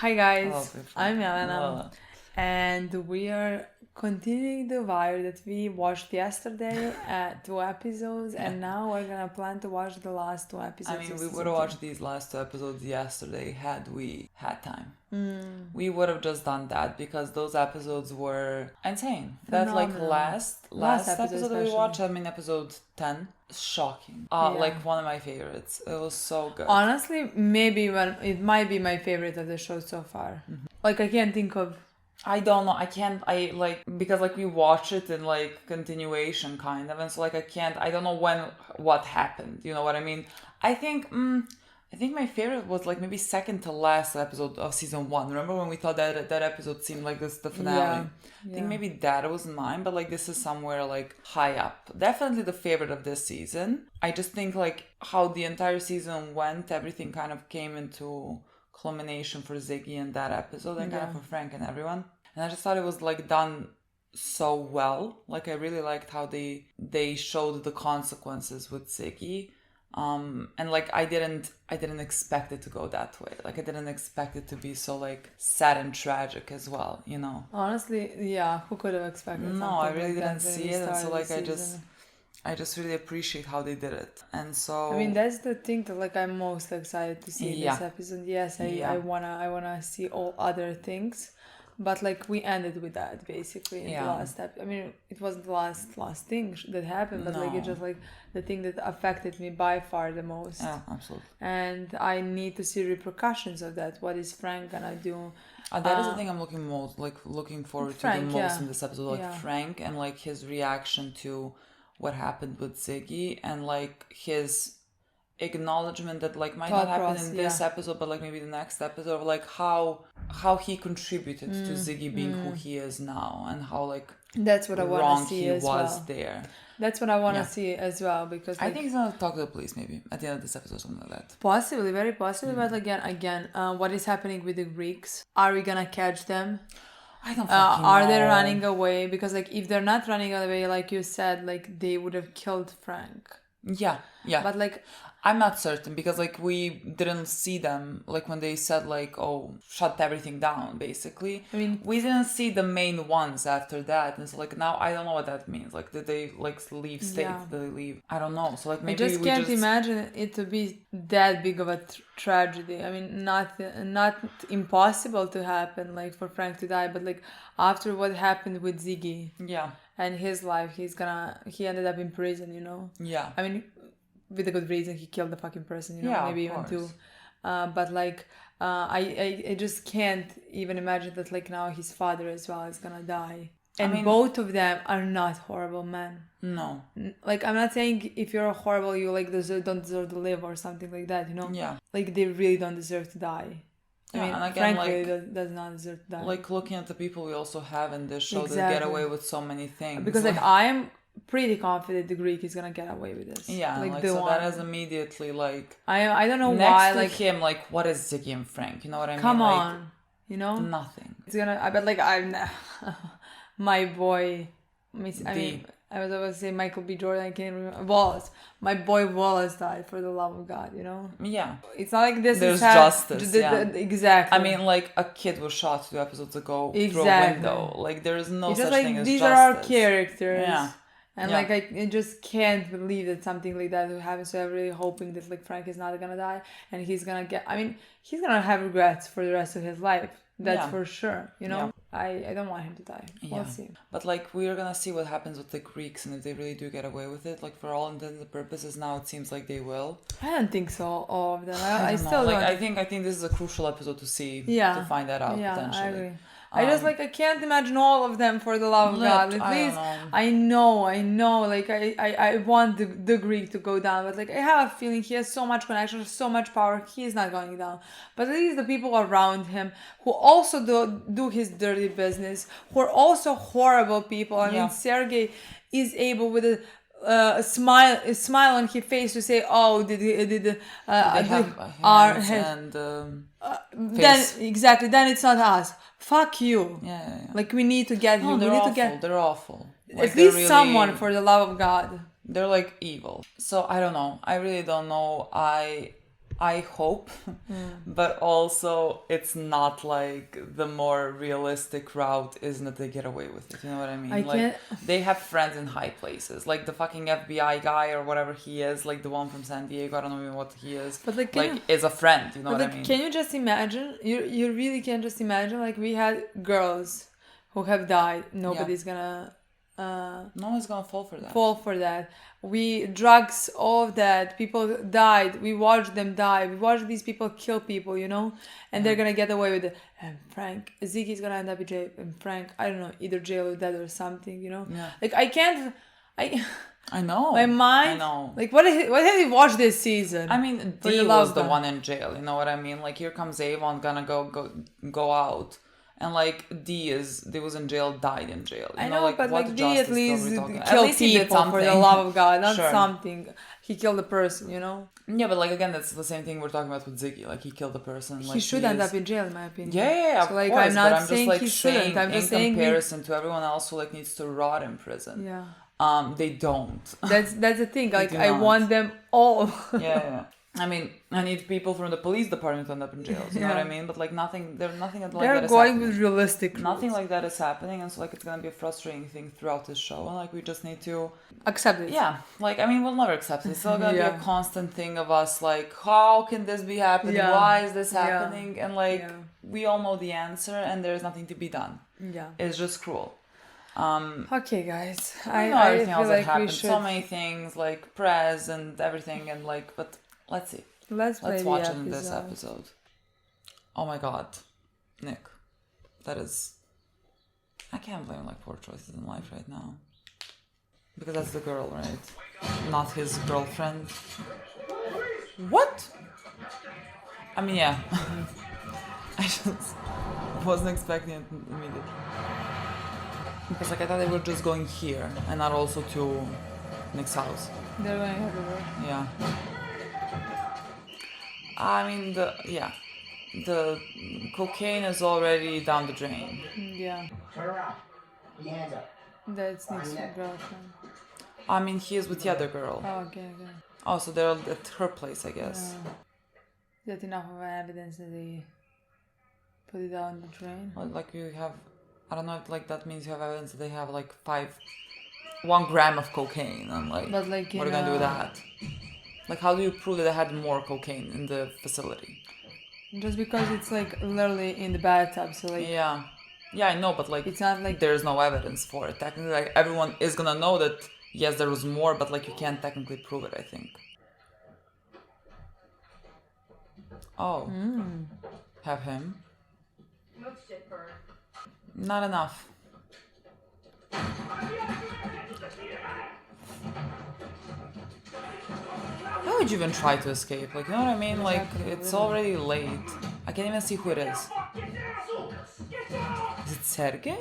Hi guys, Hello, beautiful. I'm Milena, Lola. and we are continuing the wire that we watched yesterday at 2 episodes, and now we're gonna plan to watch the last 2 episodes. I mean, of we season would have two. watched these last 2 episodes yesterday had we had time. We would have just done that because those episodes were insane. That Phenomenal. last episode episode that we especially. watched, I mean episode 10, shocking. Yeah. Like one of my favorites. It was so good. Honestly, maybe it might be my favorite of the show so far. Like I can't think of. I don't know. Because like we watch it in like continuation kind of, and so like I don't know what happened. You know what I mean? I think my favorite was like maybe second to last episode of season 1. Remember when we thought that episode seemed like this the finale? I think maybe that was mine, but like this is somewhere like high up. Definitely the favorite of this season. I just think like how the entire season went, everything kind of came into culmination for Ziggy in that episode and kind of for Frank and everyone. And I just thought it was like done so well. Like I really liked how they showed the consequences with Ziggy. And like I didn't expect it to go that way. Like I didn't expect it to be so like sad and tragic as well, you know. Honestly, yeah, who could have expected? No, I really didn't see it, and so like season. I just really appreciate how they did it. And so I mean, that's the thing that like I'm most excited to see in this episode. Yes, I wanna see all other things, but like we ended with that basically in the last step. I mean, it wasn't the last thing that happened, but like it's just like the thing that affected me by far the most. Yeah, absolutely. And I need to see repercussions of that. What is Frank gonna do? That is the thing I'm looking forward Frank, to the most in this episode. Like Frank and like his reaction to what happened with Ziggy and like his acknowledgement that like might not happen in this episode, but like maybe the next episode of like how he contributed to Ziggy being who he is now and how like that's what I want to see as well. There. That's what I want to see as well because like, I think he's gonna talk to the police maybe at the end of this episode, something like that. Possibly, very possibly. But again, what is happening with the Greeks? Are we gonna catch them? I don't fucking know. Are they running away? Because like if they're not running away, like you said, like they would have killed Frank. Yeah. But like I'm not certain because like we didn't see them like when they said like, oh, shut everything down basically. I mean, we didn't see the main ones after that, and so like now I don't know what that means. Like did they like leave state? Did they leave? I don't know. So like maybe I just can't imagine it to be that big of a tragedy. I mean, not impossible to happen like for Frank to die, but like after what happened with Ziggy. Yeah. And his life, he ended up in prison, you know? Yeah. I mean, with a good reason, he killed the fucking person, you know? Maybe even two. But like, I just can't even imagine that like now his father as well is gonna die. And I mean, both of them are not horrible men. No. Like, I'm not saying if you're horrible, you like don't deserve to live or something like that, you know? Yeah. Like, they really don't deserve to die. I mean, and again, Frank really does not deserve to die. Like, looking at the people we also have in this show that get away with so many things. Because, like, I am pretty confident the Greek is gonna get away with this. Yeah, like so that is immediately, like... I don't know next why, to like... him, like, what is Ziggy and Frank? You know what I mean? Come like, on. You know? Nothing. It's gonna... I bet, like, I'm... my boy... I was about to say Michael B. Jordan, I can't remember. Wallace. My boy Wallace died, for the love of God, you know? Yeah. It's not like this There's justice, exactly. I mean, like, a kid was shot 2 episodes ago through a window. Like, there is no such thing as these justice. These are our characters. Yeah. And, like, I just can't believe that something like that will happen. So I'm really hoping that, like, Frank is not gonna die. And he's gonna get... I mean, he's gonna have regrets for the rest of his life. That's for sure, you know? Yeah. I don't want him to die. We'll see. But, like, we're gonna see what happens with the Greeks and if they really do get away with it. Like, for all intents and purposes, now it seems like they will. I don't think so, all of them. I still don't. Like, I think this is a crucial episode to see, to find that out, potentially. I agree. I just, like, I can't imagine all of them, for the love of God. At least, I know, like, I want the Greek to go down, but, like, I have a feeling he has so much connection, so much power, he is not going down. But at least the people around him, who also do his dirty business, who are also horrible people. I mean, Sergey is able with a smile on his face to say, "Oh, did our head?" Then exactly, then it's not us. Fuck you. Yeah. Like we need to get you. They're we need awful. to get. They're awful. Like, at least someone, for the love of God. They're like evil. So I don't know. I really don't know. I hope, but also it's not like the more realistic route isn't that they get away with it. You know what I mean? They have friends in high places, like the fucking FBI guy or whatever he is, like the one from San Diego. I don't know even what he is. But is a friend. You know what I mean? Can you just imagine? You really can just imagine. Like we had girls who have died. Nobody's gonna. No one's gonna fall for that. Drugs, all of that. People died. We watched them die. We watched these people kill people, you know, and they're gonna get away with it. And Frank, Ziggy's gonna end up in jail. And Frank, I don't know, either jail or dead or something, you know. Yeah. Like I know. My mind. I know. Like what have you watched this season? I mean, D was the one in jail. You know what I mean? Like here comes Avon gonna go out. And like D was in jail, died in jail. You know, like, but what like D at least killed people for the love of God, not something. He killed a person, you know. Yeah, but like again, that's the same thing we're talking about with Ziggy. Like he killed a person. He should end up in jail, in my opinion. Yeah, so, like, of course. I'm not but I'm saying just like he shouldn't. I'm just saying in comparison to everyone else who like needs to rot in prison. Yeah. They don't. That's the thing. Like I want them all. Yeah. I mean, I need people from the police department to end up in jail. You know what I mean? But like nothing that like that is They're going with realistic. Nothing like that is happening, and so like it's gonna be a frustrating thing throughout this show, and like we just need to accept it. Yeah, like I mean, we'll never accept it. It's still gonna be a constant thing of us like, how can this be happening? Yeah. Why is this happening? And like we all know the answer, and there's nothing to be done. Yeah, it's just cruel. Okay, guys, I know everything else that happened. So many things like press and everything, and like, but let's see. Let's watch it in this episode. Oh my god, Nick, that is. I can't blame like poor choices in life right now, because that's the girl, right? Not his girlfriend. What? I mean, yeah. I just wasn't expecting it immediately. Because like I thought they were just going here and not also to Nick's house. They're going everywhere. Yeah. I mean the cocaine is already down the drain. Yeah. Turn around. Put your hands up. That's Nick's girlfriend. I mean he is with the other girl. Oh, okay. Oh, so they're at her place, I guess. Is that enough of evidence that they put it down the drain? Well, like you have, I don't know if like that means you have evidence that they have like 1 gram of cocaine, and like, but like what are you gonna do with that? Like, how do you prove that they had more cocaine in the facility? Just because it's like literally in the bathtub, so like. Yeah, I know, but like it's not like there's no evidence for it. Technically, like everyone is gonna know that yes, there was more, but like you can't technically prove it. I think. Oh. Have him. Not enough. Why would you even try to escape? Like, you know what I mean? Like, it's already late. I can't even see who it is. Is it Sergey?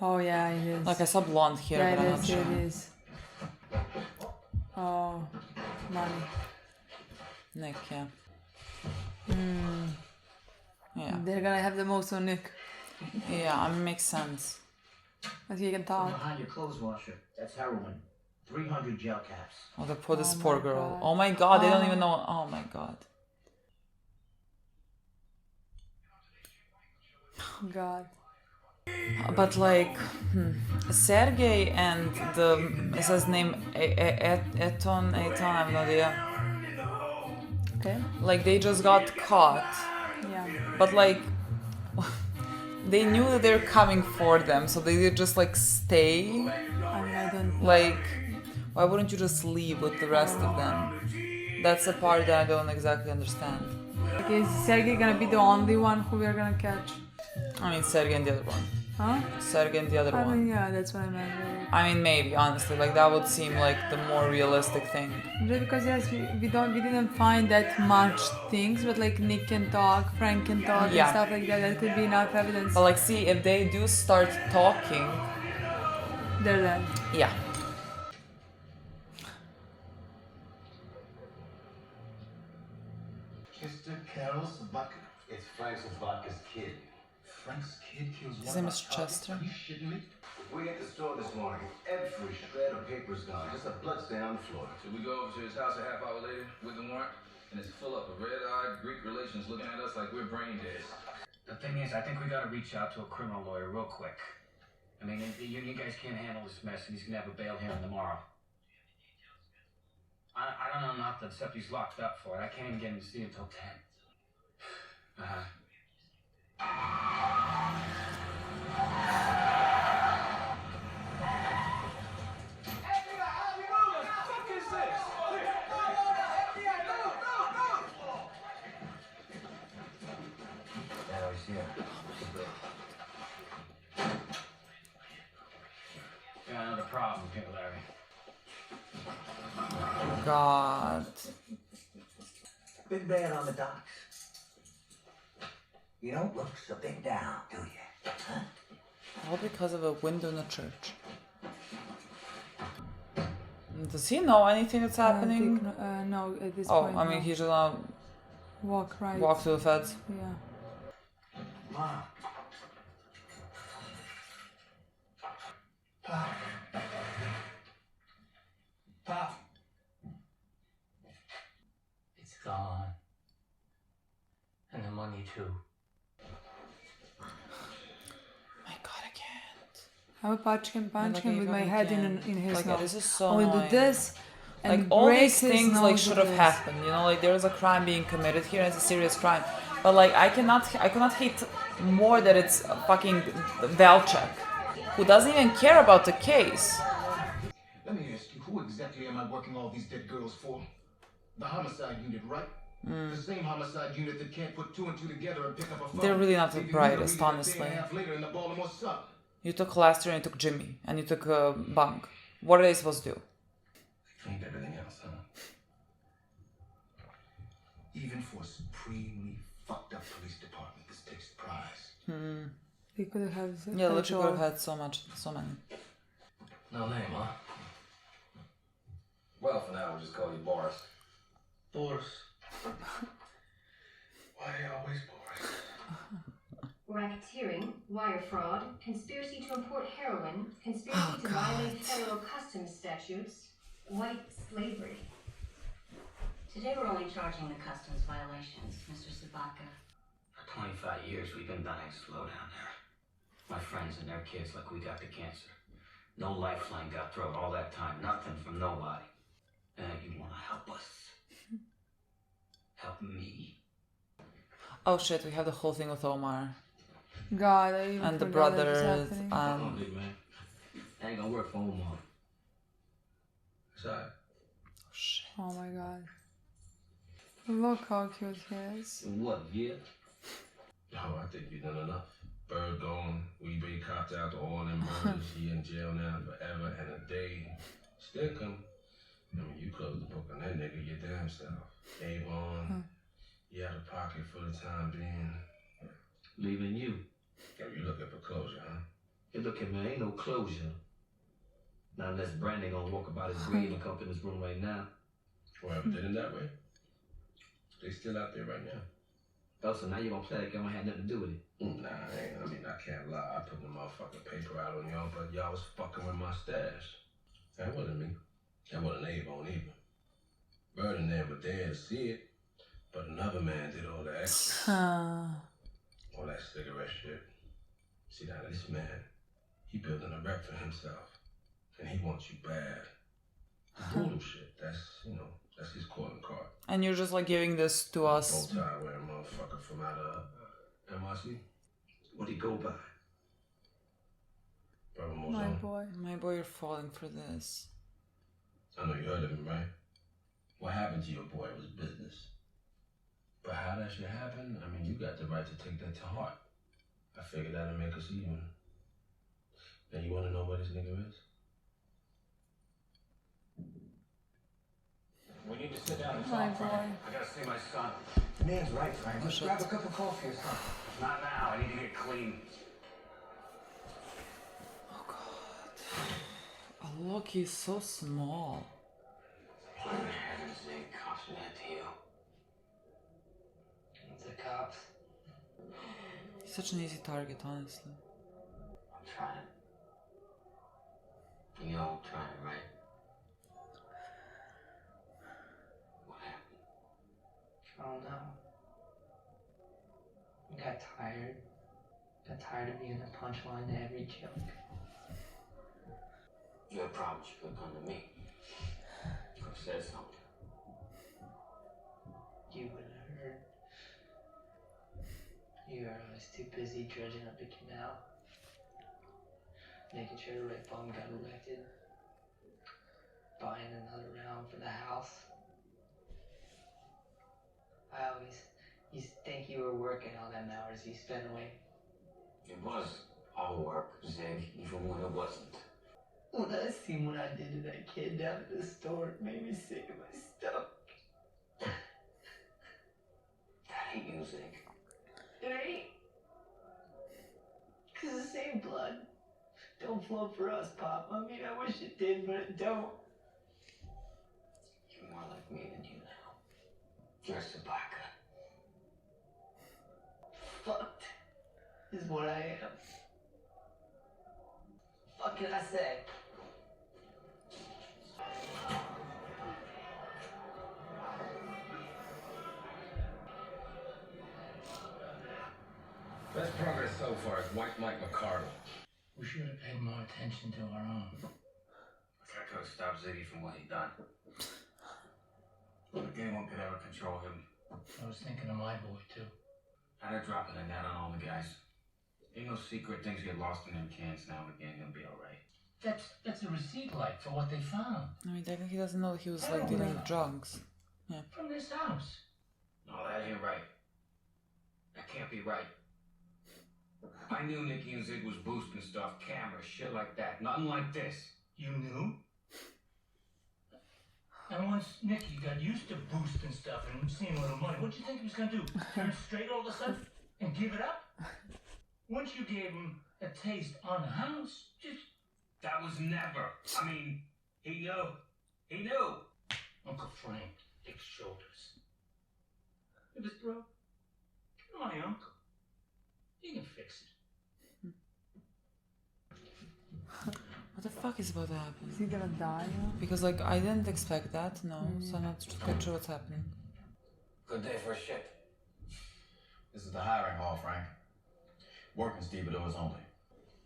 Oh yeah, it is. Like, I saw blonde hair, but I'm not sure. It is. Oh, money. Nick, yeah. Yeah. They're gonna have the most on Nick. Yeah, I mean, makes sense. But he can talk. Behind your clothes washer. That's heroin. 300 gel caps. Oh, they put this poor girl. God. Oh my god, they don't even know. Oh my god. God. But like, Sergey and is his name Eton, I have no idea. Okay. Like they just got caught. Yeah. But like, they knew that they're coming for them, so they did just like stay. I mean, I don't. Like, why wouldn't you just leave with the rest of them? That's the part that I don't exactly understand. Like, is Sergey gonna be the only one who we're gonna catch? I mean, Sergey and the other one. Huh? Sergey and the other one. I mean, yeah, that's what I meant. Right? I mean, maybe, honestly, like that would seem like the more realistic thing. Just because yes, we didn't find that much things, but like Nick can talk, Frank can talk, and stuff like that. That could be enough evidence. But like, see, if they do start talking, they're dead. Yeah. Mr. Carol's vodka. It's Frank's vodka's kid. Frank's kid kills one. His name is Chester. Are you shitting me? We at the store this morning. Every shred of paper's gone. Just a bloodstain on the floor. Should we go over to his house a half hour later with the warrant? and it's full up of red-eyed Greek relations looking at us like we're brain dead. The thing is, I think we gotta reach out to a criminal lawyer real quick. I mean, you guys can't handle this mess, and he's gonna have a bail hearing tomorrow. I don't know nothing except he's locked up for it. I can't even get him to see until 10. Uh-huh. Yeah, another problem here, Larry. God. Been bad on the docks. You don't look so big down, do you? Huh? All because of a window in the church. Does he know anything that's happening? No, at this Oh, point. I mean, no. he's gonna Walk right. walk to the feds. Yeah. Mom. Pop. Pop. It's gone. And the money too. My God, I can't. I would punch him with my head in his Like, nose. this is so I will annoying. do this. And Like, all break these his things like nose should with have this. happened, you know, like there is a crime being committed here and it's a serious crime. But like I cannot hate more that it's a fucking Valchek, who doesn't even care about the case. Let me ask you, who exactly am I working all these dead girls for? The homicide unit, right? The same homicide unit that can't put 2 and 2 together and pick up a phone. They're really not the leaving me to brightest, read it a day honestly. and a half later in the Baltimore Sun. You took Lester and you took Jimmy and you took Bunk. What are they supposed to do? Ain't everything else, huh? Even for a supremely fucked up police department, this takes prize. They could have. Yeah, literally could have had so many. No name, huh? Well, for now, we'll just call you Boris. Boris. Why always Boris? Racketeering, wire fraud, conspiracy to import heroin, conspiracy to violate federal customs statutes, white slavery. Today we're only charging the customs violations, Mr. Sabaka. For 25 years, we've been dying slow down there. My friends and their kids like we got the cancer. No lifeline got through all that time. Nothing from nobody. You want to help us? Help me? Oh shit, we have the whole thing with Omar God, I even and the forgot that was brothers happening. and Big man. That ain't gonna work for Omar. Sorry. shit. Oh my God. Look how cute he is. What, yeah? Oh, I think you've done enough. Bird gone, we be copped out to all them murders. He in jail now forever and a day. Still come. I mean, you closed the book on that nigga your damn self. Avon, you out of pocket for the time being. Leaving you. Oh, you looking for closure, huh? Hey, look at man, ain't no closure. Not unless Brandon gonna walk about his grave and come up in this room right now. Whoever did it that way, they still out there right now. Oh, so now you gonna play like y'all had nothing to do with it. Nah, I mean, I can't lie. I put the motherfucking paper out on y'all, but y'all was fucking with my stash. That wasn't me. That wasn't Avon either. Bird and them were there to see it, but another man did all the extra. All that cigarette shit. See, now this man, he building a rep for himself, and he wants you bad. The brutal shit, that's his calling card. And you're just like giving this to us. Bow tie wearing motherfucker from out of MRC. What'd he go by? Brother My Mouzone. boy. My boy, you're falling for this. I know you heard of him, right? What happened to your boy was business. But how that shit happened, I mean, you got the right to take that to heart. I figured that'll make us even. Now you wanna know where this nigga is? We need to sit down and My talk, Frank. boy. I gotta see my son. The man's right, Frank. Let's grab a cup of coffee or something. Not now. I need to get clean. Oh God. Oh look, he's so small. For heaven's sake, cops are that to you. The cops. He's such an easy target, honestly. I'm trying. You all trying, right? What happened? don't know. I got tired. Got tired of being the punchline to every joke. You had problems, you could have come to me. You could have said something. You would have heard. You were always too busy dredging up the canal. Making sure the right bum got elected. Buying another round for the house. I always used to think you were working all them hours you spent away. It was all work, Zig, even when it wasn't. When I seen what I did to that kid down at the store, it made me sick to my stomach. That ain't you, Zig. It ain't. 'Cause the same blood don't flow for us, Pop. I mean, I wish it did, but it don't. You're more like me than you now. You're a Sabaka. Fucked is what I am. What can I say? Best progress so far is White Mike McCardle. We should have paid more attention to our own. I could have stopped Ziggy from what he done. But anyone could ever control him. I was thinking of my boy, too. I'd have dropped a net on all the guys. Ain't no secret things get lost in them cans now and again. He'll be alright. That's a receipt, like, for what they found. I mean, technically he doesn't know he was like dealing with drugs. Yeah. From this house. No, that ain't right. That can't be right. I knew Nicky and Zig was boosting stuff, cameras, shit like that. Nothing like this. You knew? And once Nicky got used to boosting stuff and seeing a little money, what'd you think he was gonna do? Turn straight all of a sudden and give it up? Once you gave him a taste on the house, just... That was never. I mean, he knew. He knew. Uncle Frank, big shoulders. If it's broke, get my uncle. He can fix it. What the fuck is about to happen? Is he gonna die? Because like I didn't expect that, no. So I'm not quite sure what's happening. Good day for a ship. This is the hiring hall, Frank. Working stevedores only.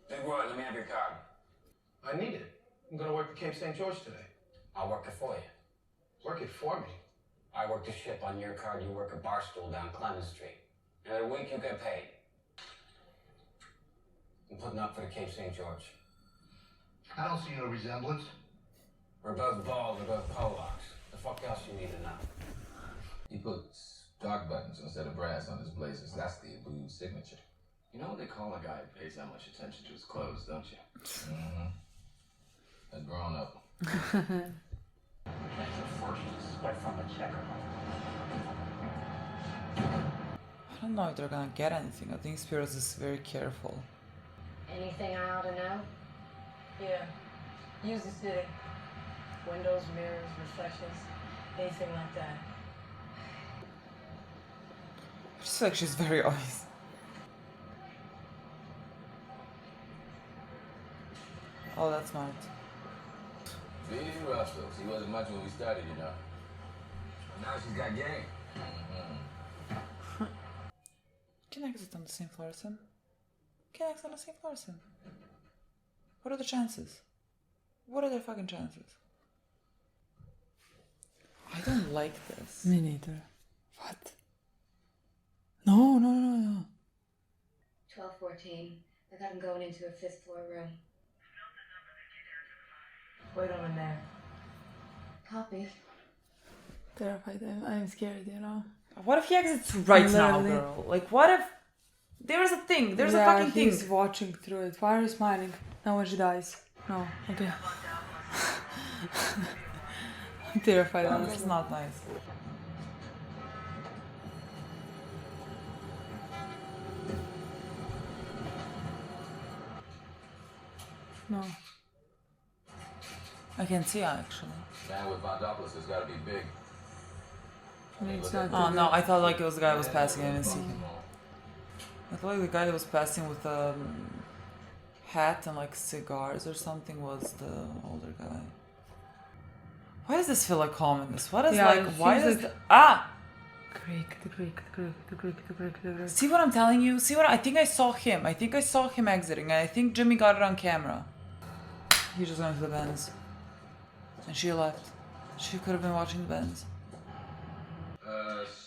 Big Roy, let me have your card. I need it. I'm gonna work the Cape St. George today. I'll work it for you. Work it for me. I work the ship on your card, you work a bar stool down Clemens Street. And in a week you get paid. I'm putting up for the Cape St. George. I don't see no resemblance. We're both bald, we're both Polacks. The fuck else you need to know? He puts dark buttons instead of brass on his blazers. That's the Blue signature. You know what they call a guy who pays that much attention to his clothes, don't you? Mm-hmm. A grown up. That's a first sweat from a checker. I don't know if they're gonna get anything. I think Spiros is very careful. Anything I ought to know? Yeah. Use the city. Windows, mirrors, reflections, anything like that. I just feel like she's very obvious. Oh, that's smart. Big Russell. He wasn't much when we started, you know. Now she's got game. Mm-hmm. Can I exit on the same floor as him? Can I exit on the same floor as him? What are the chances? What are their fucking chances? I don't like this. Me neither. What? No. 1214. I got him going into a 5th floor room. Wait on in there. Copy. Terrified. I'm scared, you know. What if he exits right now, Literally. girl? Like, what if there's a thing? There's a fucking thing. He's watching through it. Why are you smiling? Now when she dies. No. Okay. I'm terrified. Oh, Honestly. that's not nice. No. I can see actually. Man with Vondopoulos has got to be big. I mean, it's Look at not Oh too no, good. I thought like it was the guy who was passing. I didn't see him. I thought like the guy that was passing with a hat and like cigars or something was the older guy. Why does this feel like ominous? What is Yeah, like? it Why feels is like- the, ah? See what I'm telling you? I think I saw him. I think I saw him exiting, and I think Jimmy got it on camera. He just went to the Benz. And she left. She could have been watching the Benz.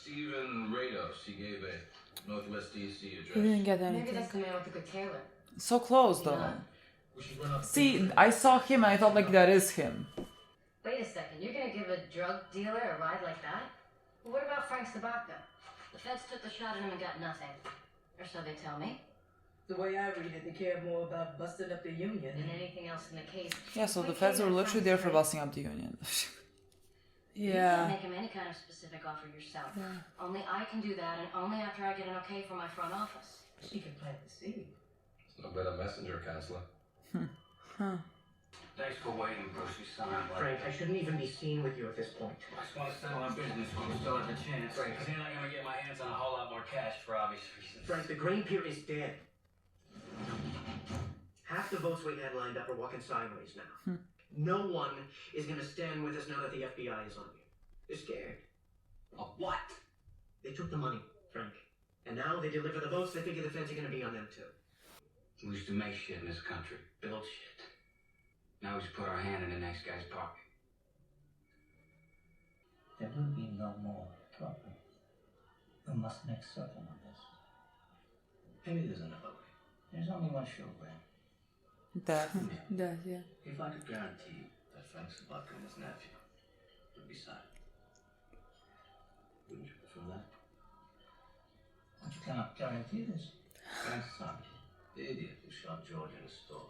Steven Rados, he gave a Northwest DC address. He didn't get anything. Maybe that's the man with the good tailor. So close, though. See, I saw him and I thought, like, that is him. Wait a second, you're gonna give a drug dealer a ride like that? Well, what about Frank Sabaka? The feds took the shot at him and got nothing. Or so they tell me. The way I read it, they care more about busting up the union Than anything else in the case. Yeah, so the feds were literally there for busting up the union. You can't make him any kind of specific offer yourself. Yeah. Only I can do that, and only after I get an okay from my front office. She can plant the seed. It's no better messenger, counselor. Thanks for waiting, Bruce. You sound like... Frank, I shouldn't even be seen with you at this point. I just want to settle our business while we still have the chance. Frank. Because you're not going to get my hands on a whole lot more cash for obvious reasons. Frank, the grain period's dead. Half the votes we had lined up are walking sideways now. No one is going to stand with us now that the FBI is on you. They're scared. Of what? They took the money, Frank. And now they deliver the votes, they figure the feds are going to be on them too. We used to make shit in this country. Build shit. Now we just put our hand in the next guy's pocket. There will be no more trouble. We must make certain of this. Maybe there's another way. There's only one sure way. Death. Death, yeah. If I could guarantee you that Frank Sabaka and his nephew would be silent, wouldn't you prefer that? But you cannot guarantee this. Frank's son, the idiot who shot George in a store,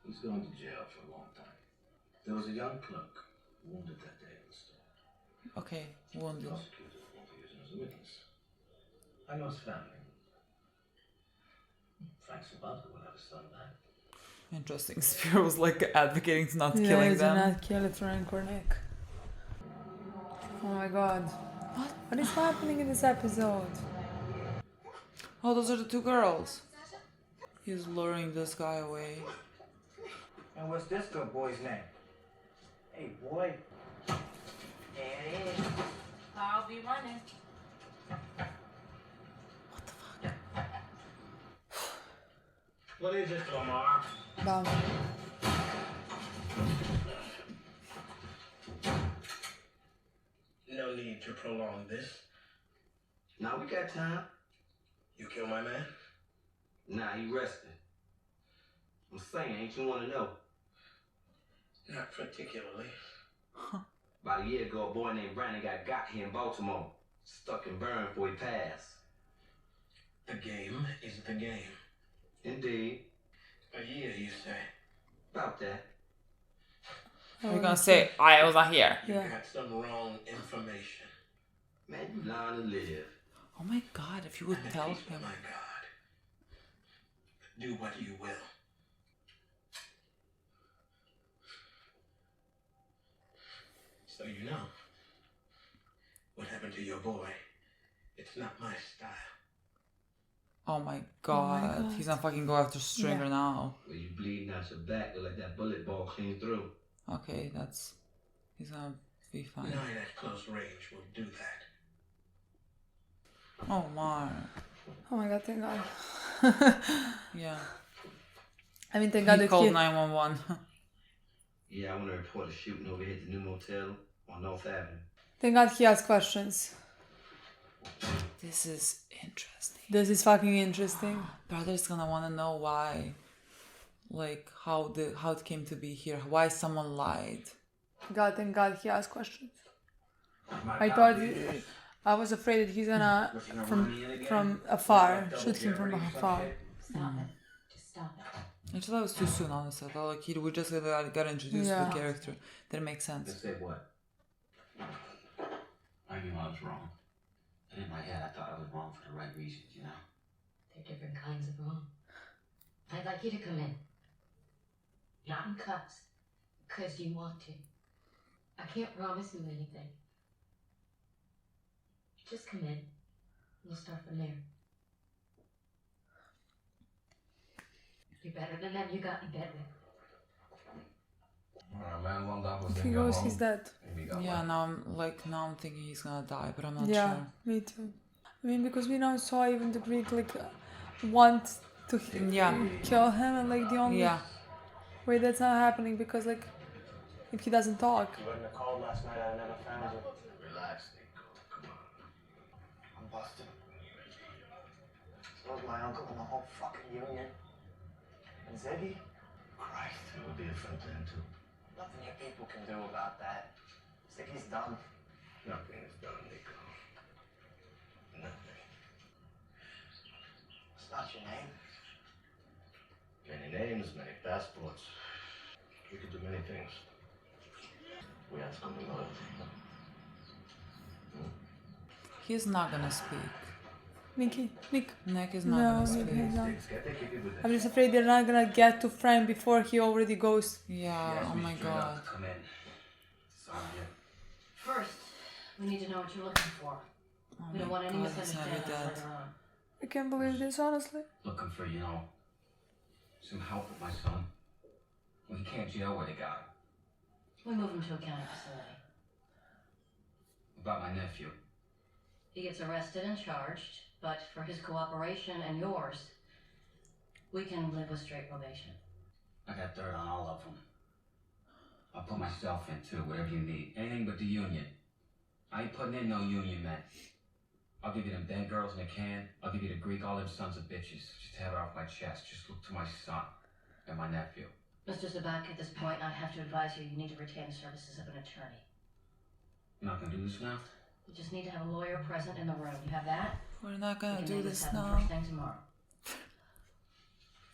he's going to jail for a long time. There was a young clerk wounded that day in the store. Okay, wounded. The prosecutor won't be using as a witness. I know his family. Frank Sabaka will have his son back. Interesting. Spear was like advocating to not killing them. Yeah, not kill Frank or Nick. Oh my god. What is happening in this episode? Oh, those are the two girls. He's luring this guy away. And what's this good boy's name? Hey, boy. There it is. I'll be running. What is it, Omar? Bam. No need to prolong this. Now we got time. You kill my man? Nah, he rested. I'm saying, ain't you want to know? Not particularly. About a year ago, a boy named Brandon got here in Baltimore. Stuck and burned before he passed. The game is the game. Indeed. A year, you say? About that. You're gonna say, I was not here. You got some wrong information. Man, you lying to live. Oh my god, if you would tell him. Oh my god. Do what you will. So you know what happened to your boy. It's not my style. Oh my god. He's gonna fucking go after Stringer now. Well, you bleeding out your back, look like that bullet ball clean through. Okay, he's gonna be fine. Knowing at close range will do that. Oh my. Oh my god, thank god. Yeah. I mean, thank god he called 911. Yeah, I want to report a shooting over here at the new motel on North Avenue. Thank god he asked questions. This is interesting. This is fucking interesting. Brother's gonna wanna know why. Like, how it came to be here. Why someone lied. God, thank god he asked questions. I thought... I was afraid that he's gonna, from afar, shoot him from afar. Stop it. Just stop it. I just thought it was too soon, honestly. I thought like we just got introduced to the character. Didn't make sense. Let's say what? I knew I was wrong. And in my head, I thought I was wrong for the right reasons, you know? They're different kinds of wrong. I'd like you to come in. Not in cuffs. Because you want to. I can't promise you anything. Just come in. We'll start from there. You're better than them you got in bed with. If he goes, he's dead. Yeah, now I'm thinking he's gonna die, but I'm not Yeah, sure. me too. I mean, because we now saw even the Greek like want to kill him, and like the only way that's not happening because like if he doesn't talk. You wouldn't have called last night, I'd never found you. Relax, Nico. Come on. I'm busted. So is my uncle and the whole fucking union. And Ziggy? Christ. It would be a friend then, too. Nothing you people can do about that. Ziggy's done. Nothing is done, Nico. Nothing. It's not your name. Many names, many passports. We could do many things. We ask only loyalty. He's not gonna speak. Nick is not gonna speak. He's not. I'm just afraid they're not gonna get to Frank before he already goes. Yeah, oh my god. Come in. It's on you. First, we need to know what you're looking for. We don't want any misunderstandings later on. I can't believe this, honestly. Looking for, some help with my son. Well, he can't jail where they got him. We move him to a county facility. About my nephew. He gets arrested and charged, but for his cooperation and yours, we can live with straight probation. I got dirt on all of them. I'll put myself in too, whatever you need. Anything but the union. I ain't putting in no union men. I'll give you them dead girls in a can. I'll give you the Greek, all them sons of bitches. Just have it off my chest. Just look to my son and my nephew. Mr. Zabak, at this point, I have to advise you, you need to retain the services of an attorney. You're not gonna do this now? You just need to have a lawyer present in the room. You have that? We're not gonna do this happen now. First thing tomorrow.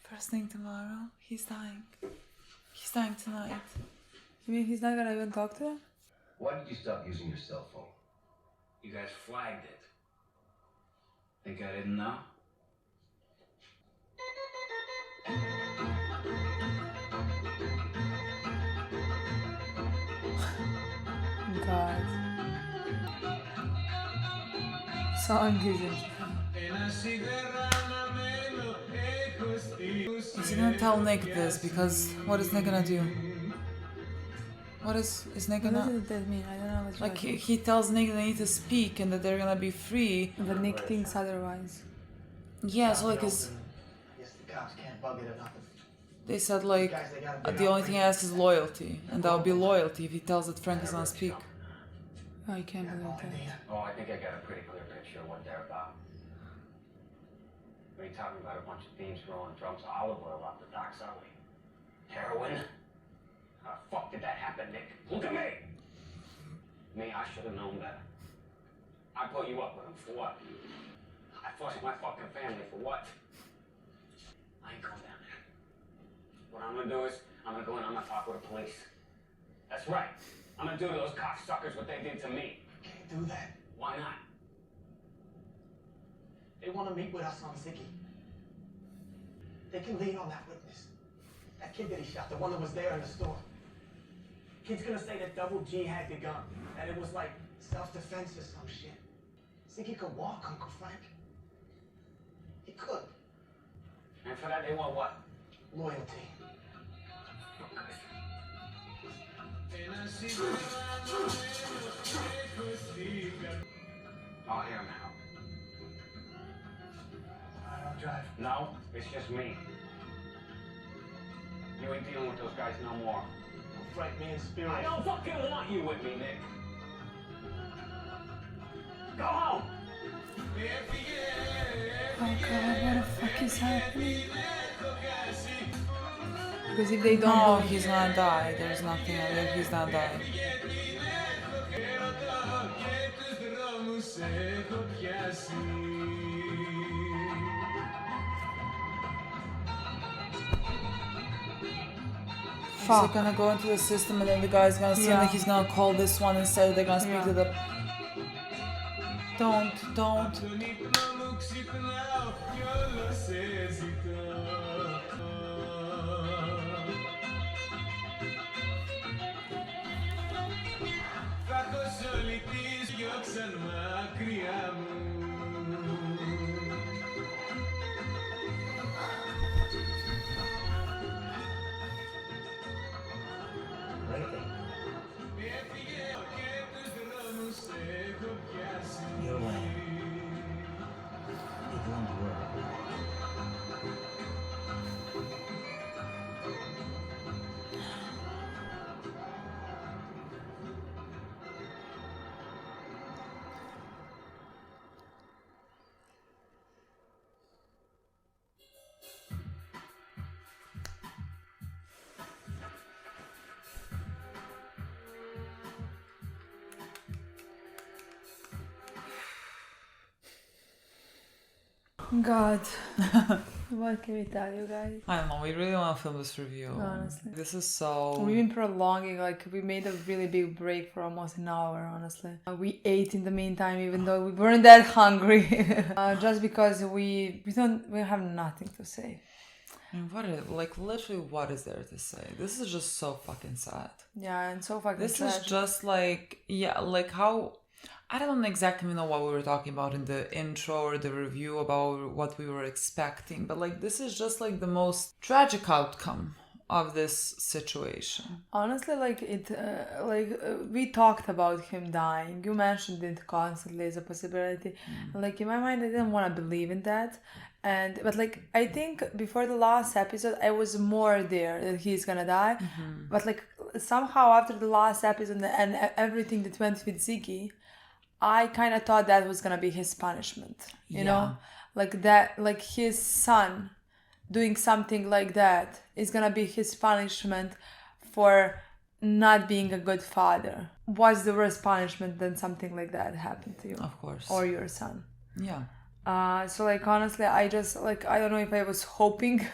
First thing tomorrow? He's dying. He's dying tonight. You mean he's not gonna even talk to them? Why did you stop using your cell phone? You guys flagged it. Think I didn't know? God. Song is it? Is he gonna tell Nick this? Because what is Nick gonna do? What is Nick gonna... What does that mean? I don't know what's like he tells Nick they need to speak and that they're gonna be free. But Nick thinks otherwise. Yeah, so like his... I guess the cops can't bug it or nothing. They said like the only thing he asks is loyalty, and that would be loyalty if he tells that Frank is gonna speak. I can't believe that. Oh, I think I got a pretty clear picture of what they're about. We ain't talking about a bunch of thieves throwing drums of olive oil off the docks, are we? Heroin? How the fuck did that happen, Nick? Look at me! Me, I should have known better. I put you up with him for what? I fussed my fucking family for what? I ain't going down there. What I'm gonna do is, I'm gonna go in, I'm gonna talk with the police. That's right. I'm gonna do to those cocksuckers what they did to me. Can't do that. Why not? They want to meet with us on Ziggy. They can lean on that witness. That kid that he shot, the one that was there in the store. Kid's gonna say that Double G had the gun, that it was like self-defense or some shit. Ziggy could walk, Uncle Frank. He could. And for that, they want what? Loyalty. I'll hear him out. I'll drive. No, it's just me. You ain't dealing with those guys no more. Uncle Frank, me and Spirit. I don't fucking want you with me, Nick. Go home! Oh God, what the fuck is happening? Because if they don't No, know, he's gonna die. There's nothing other. He's gonna die. Fuck. He's gonna go into the system and then the guy's gonna see him like he's gonna call this one instead. They're gonna speak to the... Don't. God. What can we tell you guys? I don't know, we really want to film this review. Honestly. This is so... We've been prolonging, like, we made a really big break for almost an hour, honestly. We ate in the meantime, even though we weren't that hungry. Just because we have nothing to say. I mean, literally, what is there to say? This is just so fucking sad. Yeah, and so fucking This sad. is just how... I don't exactly know what we were talking about in the intro or the review about what we were expecting, but like this is just like the most tragic outcome of this situation. Honestly, like we talked about him dying. You mentioned it constantly as a possibility. Like in my mind, I didn't want to believe in that, but like I think before the last episode, I was more there that he's gonna die. But like somehow after the last episode and everything that went with Ziggy, I kind of thought that was gonna be his punishment, you know, like that, like his son doing something like that is gonna be his punishment for not being a good father. What's the worst punishment than something like that happened to you? Of course. Or your son. Yeah. So like honestly, I just like I don't know if I was hoping.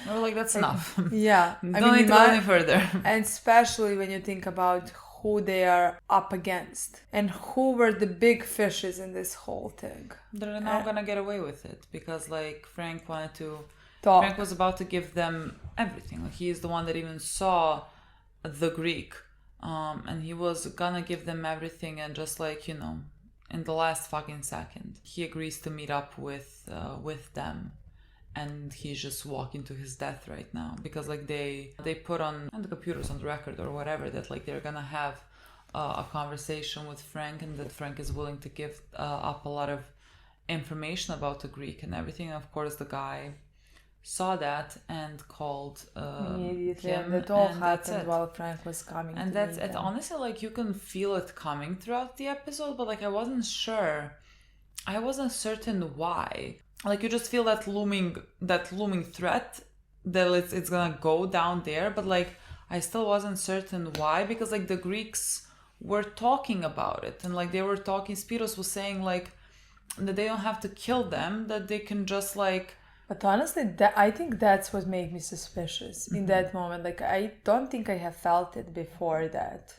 Or like that's enough. Yeah. Don't need to go any further. And especially when you think about who they are up against and who were the big fishes in this whole thing. They're now gonna get away with it because like Frank wanted to talk. Frank was about to give them everything. Like he is the one that even saw the Greek. And he was gonna give them everything, and just like, you know, in the last fucking second, he agrees to meet up with them. And he's just walking to his death right now because like they put on the computers on the record or whatever that like they're gonna have a conversation with Frank, and that Frank is willing to give up a lot of information about the Greek and everything. And of course the guy saw that and called immediately, him, and that all and happened while Frank was coming. And to that's meet it. them. Honestly, like you can feel it coming throughout the episode, but like I wasn't sure. I wasn't certain why. Like you just feel that looming threat that it's gonna go down there, but like I still wasn't certain why, because like the Greeks were talking about it, and like they were talking. Spiros was saying like that they don't have to kill them, that they can just like. But honestly, I think that's what made me suspicious in that moment. Like I don't think I have felt it before that.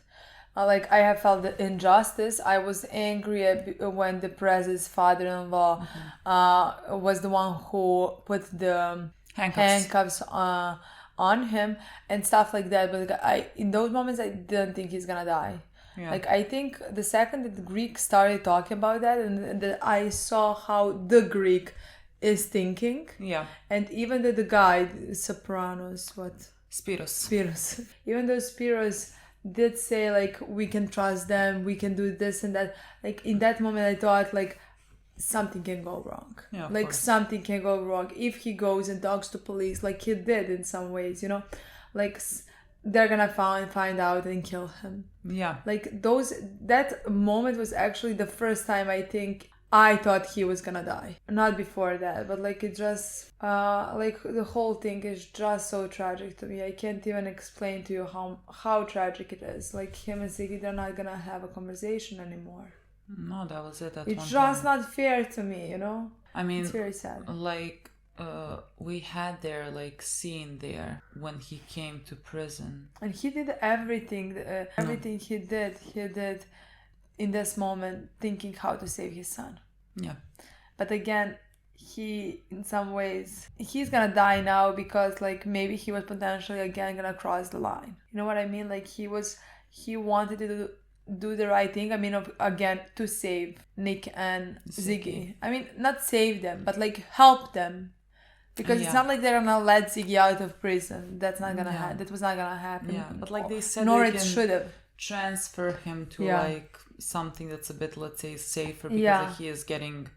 Like I have felt the injustice. I was angry when the Prez's father-in-law was the one who put the handcuffs on him and stuff like that. But like, in those moments, I didn't think he's gonna die. Yeah. Like I think the second that the Greek started talking about that, and that I saw how the Greek is thinking. Yeah. And even the guy, Spiros. Even though Spiros did say like we can trust them, we can do this and that, like in that moment I thought like something can go wrong. Yeah, like something can go wrong if he goes and talks to police like he did in some ways, you know, like they're gonna find out and kill him. Yeah, like that moment was actually the first time I think I thought he was gonna die. Not before that, but like it just like the whole thing is just so tragic to me. I can't even explain to you how tragic it is. Like him and Ziggy, they're not gonna have a conversation anymore. No, that was it. It's just not fair to me, you know. I mean, it's very sad. Like we had their like scene there when he came to prison, and he did everything. Everything he did in this moment, thinking how to save his son. Yeah. But again, he, in some ways, he's gonna die now because like maybe he was potentially again gonna cross the line. You know what I mean? Like he wanted to do the right thing. I mean, again, to save Nick and Ziggy. I mean, not save them, but like help them. Because it's not like they're gonna let Ziggy out of prison. That's not gonna happen. That was not gonna happen. Yeah, but like they said, nor it should have. Transfer him to like something that's a bit, let's say, safer, because like, he is getting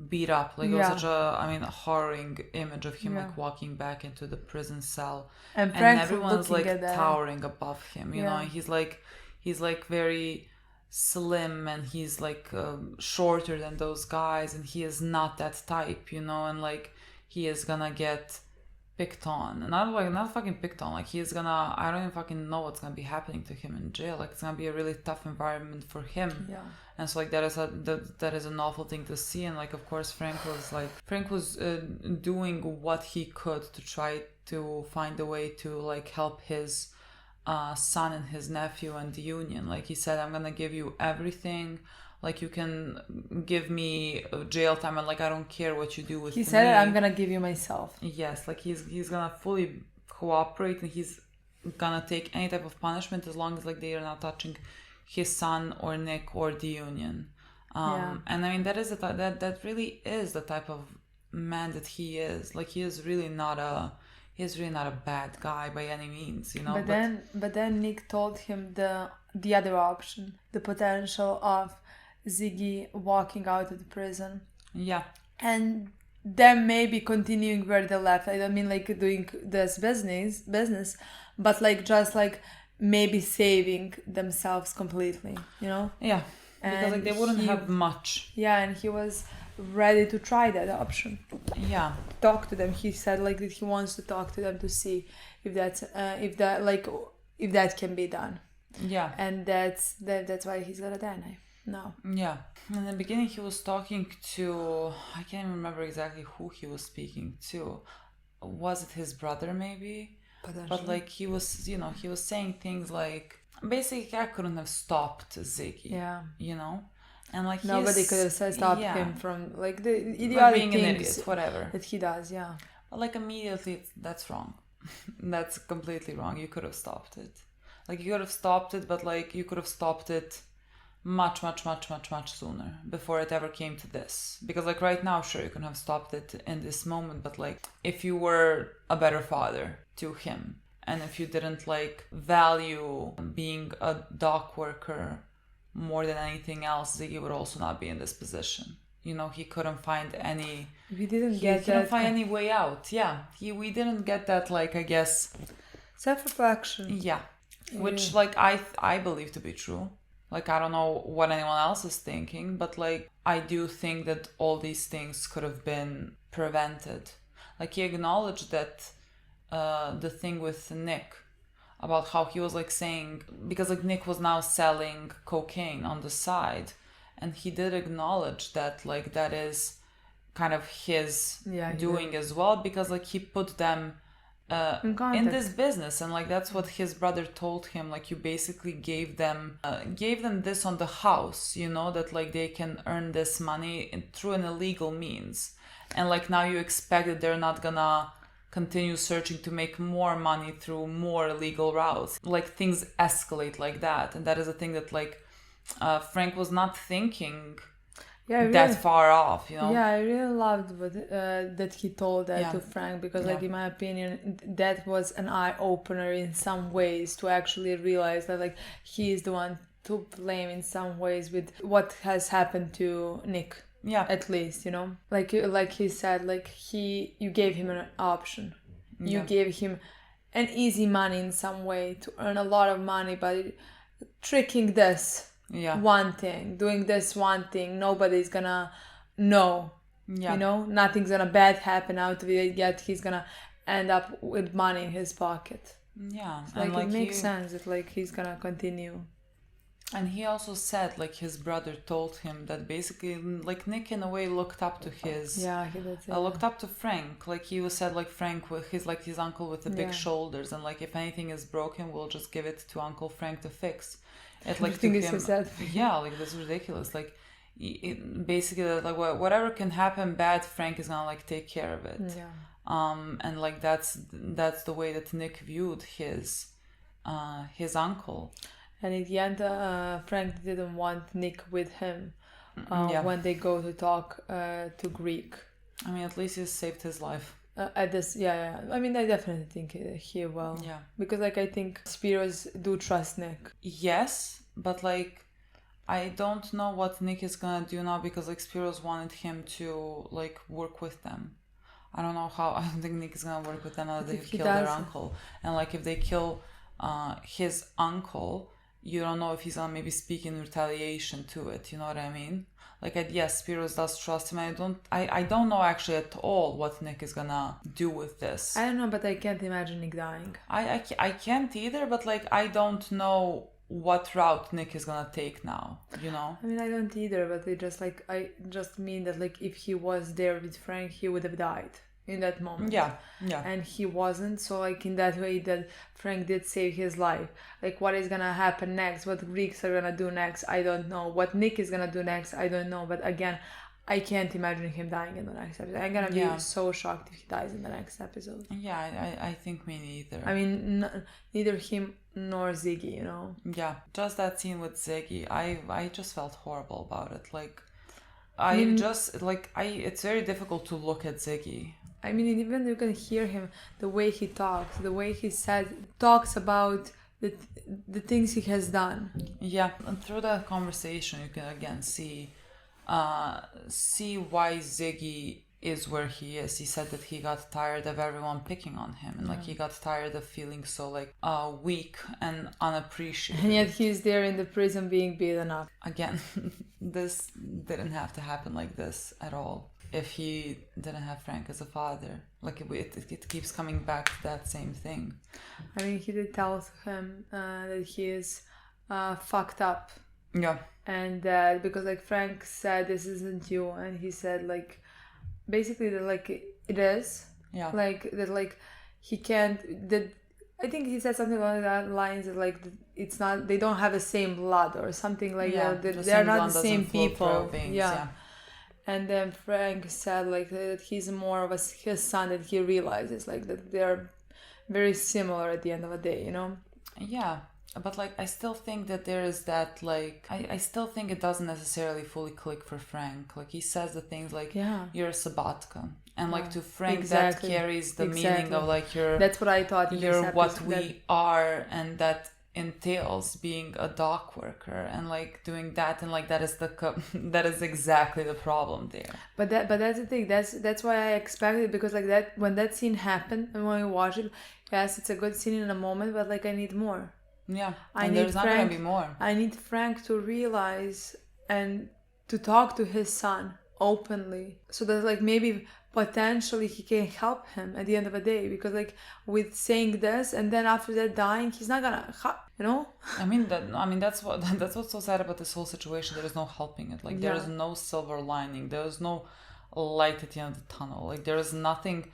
beat up. Like it was such a horroring image of him like walking back into the prison cell, and everyone's like towering above him. You know, he's like very slim, and he's like shorter than those guys, and he is not that type. You know, and like he is gonna get picked on, and not fucking picked on. Like he's gonna, I don't even fucking know what's gonna be happening to him in jail. Like it's gonna be a really tough environment for him. Yeah. And so like that is an awful thing to see. And like of course Frank was doing what he could to try to find a way to like help his son and his nephew and the union. Like he said, I'm gonna give you everything. Like you can give me jail time, and like I don't care what you do with me. He said, I'm gonna give you myself. Yes, like he's gonna fully cooperate, and he's gonna take any type of punishment as long as like they are not touching his son or Nick or the union. And I mean that really is the type of man that he is. Like he's really not a bad guy by any means, you know. But then Nick told him the other option, the potential of Ziggy walking out of the prison. Yeah. And them maybe continuing where they left. I don't mean like doing this business, but like just like maybe saving themselves completely, you know? Yeah. Because like they wouldn't have much. Yeah, and he was ready to try that option. Yeah. Talk to them. He said like that he wants to talk to them to see if that can be done. Yeah. And that's why he's gonna die now. Yeah. In the beginning he was talking to, I can't remember exactly who he was speaking to. Was it his brother maybe? But like he was saying things like basically I couldn't have stopped Ziggy. Yeah. You know? And like nobody could have stopped him from like the idiotic like being things an idiot, whatever that he does. Yeah. But like immediately that's wrong. That's completely wrong. You could have stopped it. Like you could have stopped it, but like you could have stopped it much sooner before it ever came to this. Because like right now, sure, you can have stopped it in this moment, but like if you were a better father to him, and if you didn't like value being a dock worker more than anything else, Ziggy would also not be in this position. You know, he couldn't find any. We didn't find any way out. Yeah, we didn't get that. Like I guess self-reflection. Yeah, which like I believe to be true. Like I don't know what anyone else is thinking, but like I do think that all these things could have been prevented. Like he acknowledged that the thing with Nick about how he was like saying, because like Nick was now selling cocaine on the side, and he did acknowledge that like that is kind of his doing as well, because like he put them in this business, and like that's what his brother told him. Like you basically gave them this on the house, you know, that like they can earn this money through an illegal means, and like now you expect that they're not gonna continue searching to make more money through more illegal routes. Like things escalate like that, and that is a thing that like Frank was not thinking that far off, you know. Yeah, I really loved that he told that to Frank, because like in my opinion that was an eye-opener in some ways, to actually realize that like he is the one to blame in some ways with what has happened to Nick. Yeah, at least, you know, like he said, like you gave him an option. You gave him an easy money in some way to earn a lot of money, but tricking this one thing, doing this one thing, nobody's gonna know. You know, nothing's gonna bad happen out of it, yet he's gonna end up with money in his pocket. Yeah, so, like it makes sense that like he's gonna continue. And he also said, like, his brother told him that basically, like, Nick in a way looked up to his... Yeah, he did. Looked up to Frank. Like, he was said, like, Frank, with his uncle with the big shoulders. And, like, if anything is broken, we'll just give it to Uncle Frank to fix. It, like, Everything is so sad. Yeah, like, this is ridiculous. Like, basically, like, whatever can happen bad, Frank is gonna, like, take care of it. Yeah. And, like, that's the way that Nick viewed his uncle. And in the end, Frank didn't want Nick with him when they go to talk to Greek. I mean, at least he saved his life. At this, I mean, I definitely think he will. Yeah. Because, like, I think Spiros do trust Nick. Yes, but, like, I don't know what Nick is gonna do now, because, like, Spiros wanted him to, like, work with them. I don't know how. I don't think Nick is gonna work with them now that they've killed their uncle. And, like, if they kill his uncle... you don't know if he's gonna maybe speak in retaliation to it. You know what I mean? Like, yes, Spiros does trust him. I don't know actually at all what Nick is gonna do with this. I don't know, but I can't imagine Nick dying. I can't either, but like, I don't know what route Nick is gonna take now, you know? I mean, I don't either, but I just mean that like if he was there with Frank, he would have died in that moment. Yeah. And he wasn't, so like in that way that Frank did save his life. Like what is gonna happen next, what Greeks are gonna do next, I don't know. What Nick is gonna do next, I don't know. But again, I can't imagine him dying in the next episode. I'm gonna be so shocked if he dies in the next episode. Yeah, I think me neither. I mean, neither him nor Ziggy, you know? Yeah, just that scene with Ziggy, I just felt horrible about it. Like, it's very difficult to look at Ziggy. I mean, even you can hear him, the way he talks, the way he talks about the things he has done. Yeah, and through that conversation, you can again see why Ziggy is where he is. He said that he got tired of everyone picking on him, and like he got tired of feeling so like weak and unappreciated. And yet he's there in the prison being beaten up. Again, this didn't have to happen like this at all. If he didn't have Frank as a father, like it keeps coming back to that same thing. I mean, he did tell him that he is fucked up. Yeah. And because like Frank said, this isn't you, and he said like basically that like it is. Yeah. Like that like he can't. That I think he said something along that lines that like it's not. They don't have the same blood or something like that. They're not the same people. Yeah. And then Frank said like that he's more of his son, that he realizes like that they're very similar at the end of the day, you know? Yeah, but like I still think that there is that like I still think it doesn't necessarily fully click for Frank. Like he says the things like you're a Sabatka, and like to Frank that carries the meaning of like that's what I thought. You're what we are, and that entails being a dock worker and like doing that, and like that is exactly the problem there. But that's the thing. That's why I expected, because like that when that scene happened and when we watch it, yes, it's a good scene in a moment, but like I need more. Yeah, and there's not gonna be more. I need Frank to realize and to talk to his son openly, so that like maybe potentially he can help him at the end of the day, because like with saying this and then after that dying, he's not gonna you know. I mean that's what's so sad about this whole situation. There is no helping it. Like there is no silver lining, there is no light at the end of the tunnel. Like there is nothing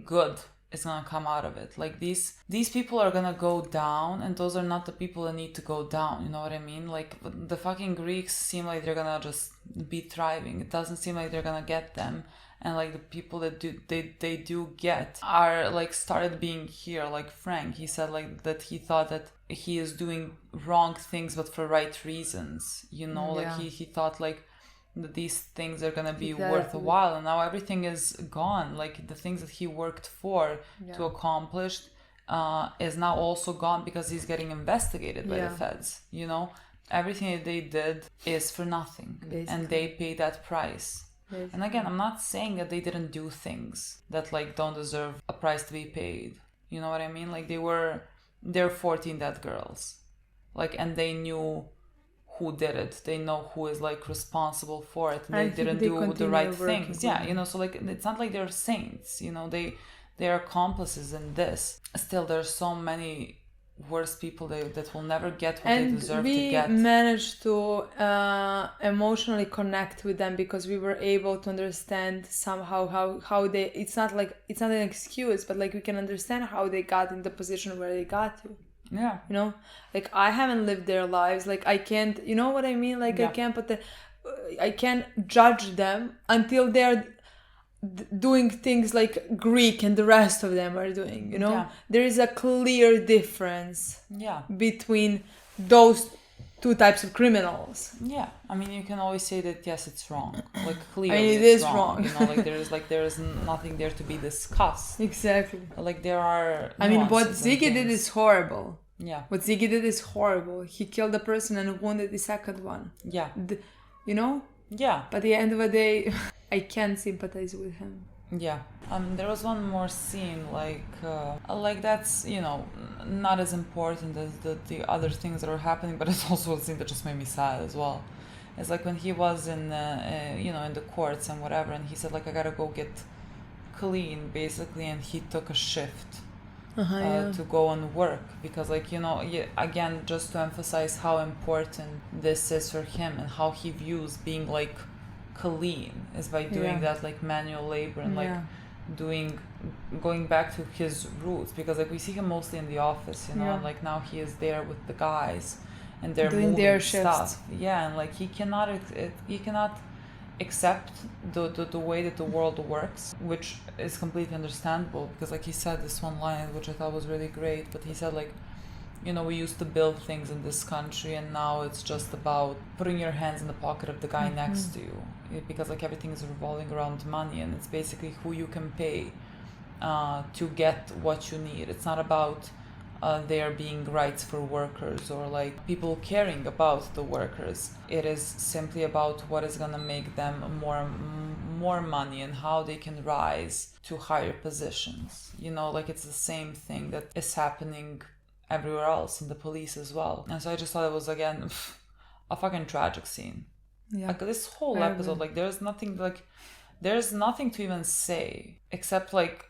good is gonna come out of it. Like these people are gonna go down, and those are not the people that need to go down, you know what I mean? Like the fucking Greeks seem like they're gonna just be thriving. It doesn't seem like they're gonna get them, and like the people that they do get are like started being here. Like Frank, he said like that he thought that he is doing wrong things but for right reasons, you know. Like he thought like that these things are gonna be worth a while, and now everything is gone. Like the things that he worked for to accomplish is now also gone because he's getting investigated by the feds, you know. Everything that they did is for nothing. Basically. And they pay that price. Basically. And again, I'm not saying that they didn't do things that like don't deserve a price to be paid, you know what I mean? Like they're 14 dead girls, like, and they knew who did it. They know who is like responsible for it. And they didn't do the right things. Yeah, you know, so like it's not like they're saints, you know, they're accomplices in this. Still, there's so many worse people that will never get what they deserve to get. And we managed to emotionally connect with them because we were able to understand somehow how they, it's not an excuse, but like we can understand how they got in the position where they got to. Yeah. You know, like I haven't lived their lives. Like I can't, you know what I mean? Like I can't judge them until they're doing things like Greek and the rest of them are doing, you know? There is a clear difference between those two types of criminals. Yeah. I mean, you can always say that, yes, it's wrong. Like clearly I mean, it is wrong. You know, like there is nothing there to be discussed. Exactly. Like there are I mean, what Ziggy did is horrible. Yeah. What Ziggy did is horrible. He killed a person and wounded the second one. Yeah. You know? Yeah. But at the end of the day, I can't sympathize with him. Yeah. There was one more scene, like that's, you know, not as important as the other things that were happening, but it's also a scene that just made me sad as well. It's like when he was in, you know, in the courts and whatever, and he said, like, I gotta go get clean, basically, and he took a shift to go and work, because, like, you know, again, just to emphasize how important this is for him and how he views being, like, clean is by doing that, like, manual labor and like going back to his roots, because, like, we see him mostly in the office, you know, and, like, now he is there with the guys and they're doing moving their stuff. Yeah, and, like, he cannot accept the way that the world works, which is completely understandable, because, like, he said this one line which I thought was really great, but he said, like, you know, we used to build things in this country and now it's just about putting your hands in the pocket of the guy next to you, because, like, everything is revolving around money, and it's basically who you can pay to get what you need. It's not about there being rights for workers or, like, people caring about the workers. It is simply about what is gonna make them more money and how they can rise to higher positions. You know, like, it's the same thing that is happening everywhere else in the police as well. And so I just thought it was, again, a fucking tragic scene. Yeah. Like, this whole episode, like, there's nothing to even say except, like,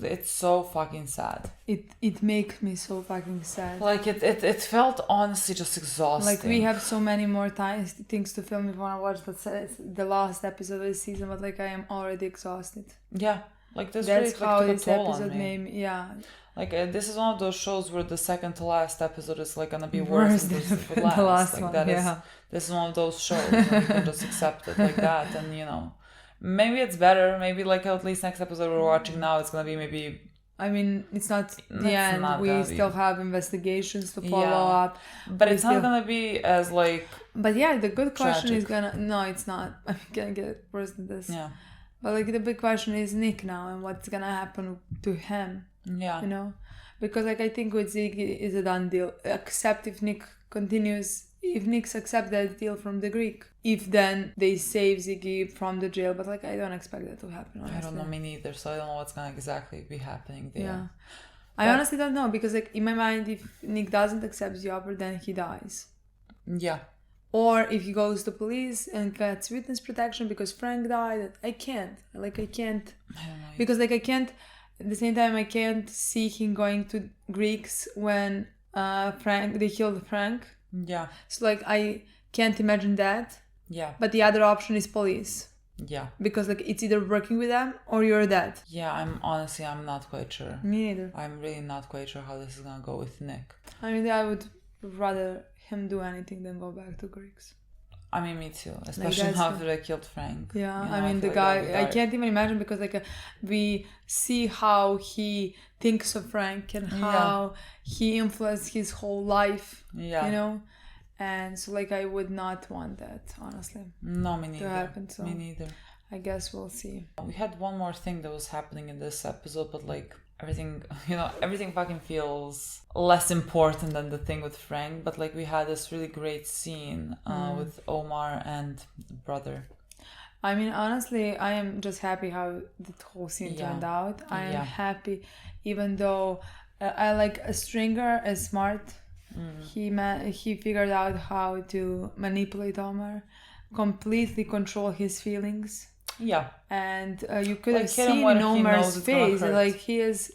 it's so fucking sad. It makes me so fucking sad. Like, it felt honestly just exhausting. Like, we have so many more things to film if you want to watch the last episode of this season, but, like, I am already exhausted. Yeah, like, this that's really, how like, this episode made me. Yeah. Like, this is one of those shows where the second to last episode is, like, gonna be worse than the last like, one. This is one of those shows and you can just accept it like that, and, you know, maybe it's better. Maybe, like, at least next episode we're watching now, it's gonna be maybe. I mean, it's not the end. We still have investigations to follow up. But it's not gonna be as, like. But yeah, the good question is gonna. No, it's not. I'm gonna get worse than this. Yeah. But, like, the big question is Nick now and what's gonna happen to him. Yeah. You know? Because, like, I think with Ziggy is a done deal. Except if Nick continues. If Nick's accept that deal from the Greek. If then they save Ziggy from the jail. But, like, I don't expect that to happen, honestly. I don't know, me neither. So I don't know what's gonna exactly be happening there. Yeah. I honestly don't know. Because, like, in my mind, if Nick doesn't accept the offer, then he dies. Yeah. Or if he goes to police and gets witness protection because Frank died. I can't. Like, I can't. I don't know. Because, like, I can't. At the same time, I can't see him going to Greeks when they killed Frank. Yeah. So, like, I can't imagine that. Yeah. But the other option is police. Yeah. Because, like, it's either working with them or you're dead. Yeah, I'm not quite sure. Me neither. I'm really not quite sure how this is gonna go with Nick. I mean, I would rather him do anything than go back to Greeks. I mean, me too. Especially now after they killed Frank. Yeah, you know, I mean, the guy, I can't even imagine because, like, we see how he thinks of Frank and how he influenced his whole life. Yeah. You know? And so, like, I would not want that, honestly. No, me neither. To happen, so me neither. I guess we'll see. We had one more thing that was happening in this episode, but, like, everything fucking feels less important than the thing with Frank. But, like, we had this really great scene with Omar and the brother. I mean, honestly, I am just happy how the whole scene turned out. I am happy, even though I like Stringer is smart. He figured out how to manipulate Omar, completely control his feelings. Yeah. And you could have seen in Omar's face, like, he is,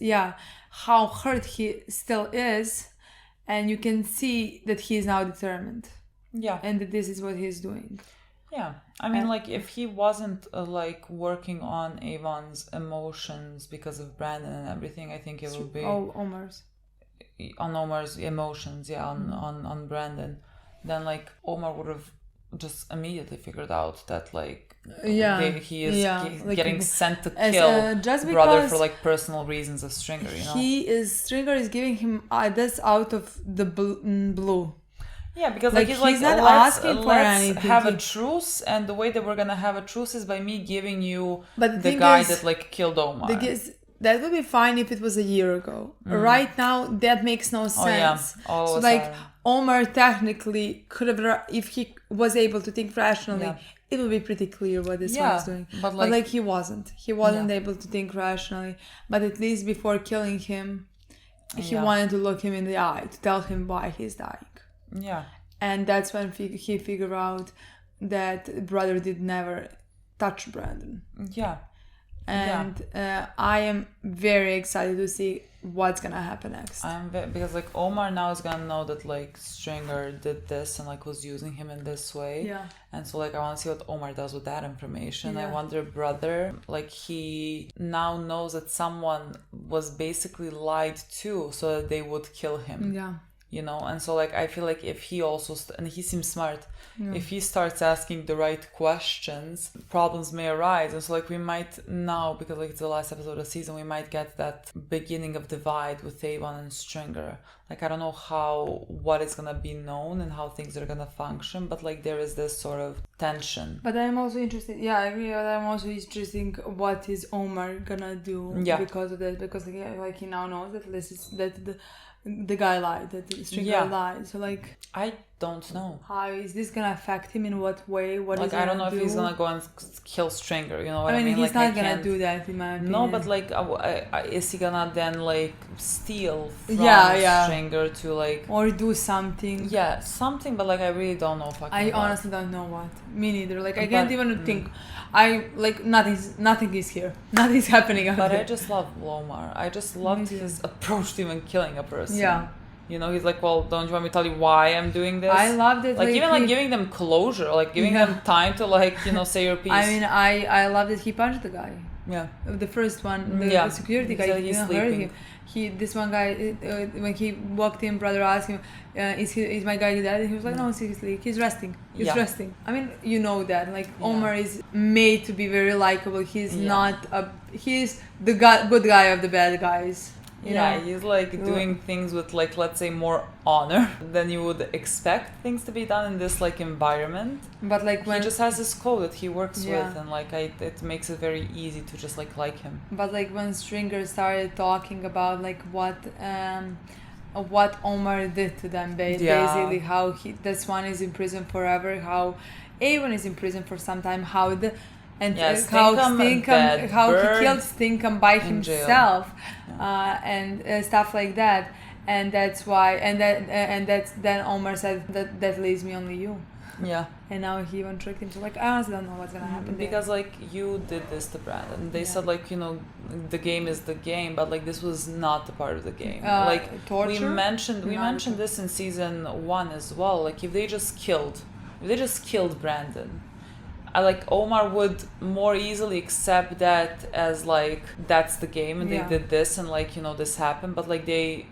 how hurt he still is. And you can see that he is now determined. Yeah. And that this is what he's doing. Yeah. I mean, like, if he wasn't, like, working on Avon's emotions because of Brandon and everything, I think it would be... Oh, Omar's. On Omar's emotions, on Brandon. Then, like, Omar would have just immediately figured out that, like, he is like, getting sent to kill brother for, like, personal reasons of Stringer, you know? Stringer is giving him this out of the blue. Yeah, because, like, he's not asking for anything. Have a truce, and the way that we're gonna have a truce is by me giving you the guy that, like, killed Omar. That would be fine if it was a year ago. Right now, that makes no sense. So, like, Omar technically could have, if he was able to think rationally it would be pretty clear what this one is doing. But like he wasn't able to think rationally. But at least before killing him, he wanted to look him in the eye to tell him why he's dying. Yeah. And that's when he figured out that brother did never touch Brandon. Yeah. And I am very excited to see what's gonna happen next. Because like Omar now is gonna know that like Stringer did this and like was using him in this way. Yeah. And so like I want to see what Omar does with that information. Yeah. I wonder, brother, like he now knows that someone was basically lied to so that they would kill him. Yeah. You know, and so like I feel like if he also and he seems smart, if he starts asking the right questions, problems may arise. And so like we might now, because like it's the last episode of the season, we might get that beginning of divide with Avon and Stringer. Like I don't know what is gonna be known and how things are gonna function, but like there is this sort of tension. But I'm also interested. Yeah, I agree. But I'm also interested what is Omar gonna do because of that. Because like he now knows that this is that the guy lied, that the Stringer lied. So like I don't know. How is this gonna affect him? In what way? What is he I don't know do? if he's gonna go and kill Stringer. You know what I mean? He's like, not gonna do that, in my opinion. No, but like, is he gonna then like steal from Stringer to like or do something? Yeah, something. But like, I really don't know. I honestly don't know what. Me neither. Like, I can't even think. I like nothing is here. Nothing's happening. But I just love Omar. I just loved his approach to even killing a person. Yeah. You know, he's like, well, don't you want me to tell you why I'm doing this? I loved it. Like even like giving them closure, like giving them time to like, you know, say your piece. I mean, I love that he punched the guy. Yeah. The first one, the security guy, he didn't hurt him. This one guy, when he walked in, brother asked him, is my guy dead? And he was like, no, seriously, he's resting. He's resting. I mean, you know that. Like, Omar is made to be very likable. He's he's the good guy of the bad guys. You know? He's like doing things with like, let's say, more honor than you would expect things to be done in this like environment. But like when he just has this code that he works with, and like it makes it very easy to just like him. But like when Stringer started talking about like what Omar did to them, basically how this one is in prison forever, how Avon is in prison for some time, how he killed Stinkham by himself, and stuff like that, and that's why, then Omar said that leaves me only you. Yeah. And now he even tricked him. So like I honestly don't know what's gonna happen. Because like you did this to Brandon. They said like, you know, the game is the game, but like this was not a part of the game. Like torture? we mentioned this in season 1 as well. Like if they just killed Brandon, like Omar would more easily accept that as like that's the game and they did this and like, you know, this happened, but like he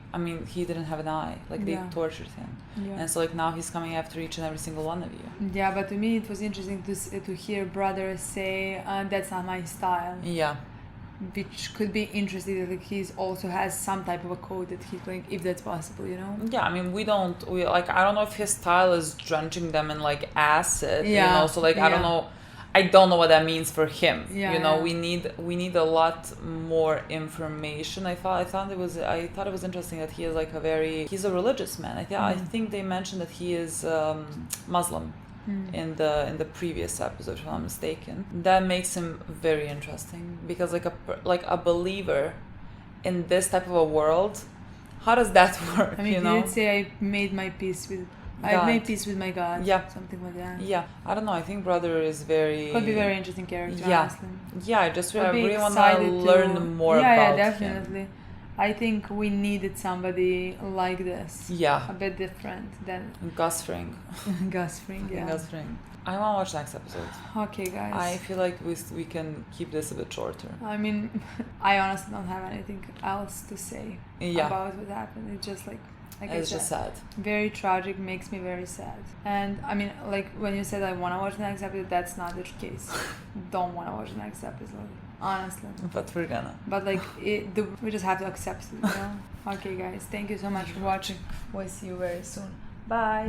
didn't have an eye, like they tortured him, and so like now he's coming after each and every single one of you. Yeah, but to me it was interesting to hear brother say that's not my style. Yeah. Which could be interesting that like he also has some type of a code that he's playing, if that's possible, you know. Yeah, I mean we don't I don't know if his style is drenching them in like acid, you know, so like I don't know what that means for him. You know, we need a lot more information. I thought it was interesting that he is like he's a religious man. I think they mentioned that he is Muslim. In the previous episode, if I'm not mistaken. That makes him very interesting because like a believer in this type of a world, how does that work? I mean, you know? He did say I made peace with my God. Yeah. Something like that. Yeah. I don't know. I think brother is could be very interesting character. Honestly. Yeah. I really want to learn more about definitely. him. I think we needed somebody like this. Yeah. A bit different than Gus Fring. Gus Fring, yeah. Gus Fring. I want to watch the next episode. Okay, guys. I feel like we can keep this a bit shorter. I mean, I honestly don't have anything else to say about what happened. It's just like it's just sad. Very tragic, makes me very sad. And I mean, like when you said I want to watch the next episode, that's not the case. Don't want to watch the next episode. Honestly. But we're gonna. But like, we just have to accept it, you know? Okay, guys. Thank you so much for watching. We'll see you very soon. Bye.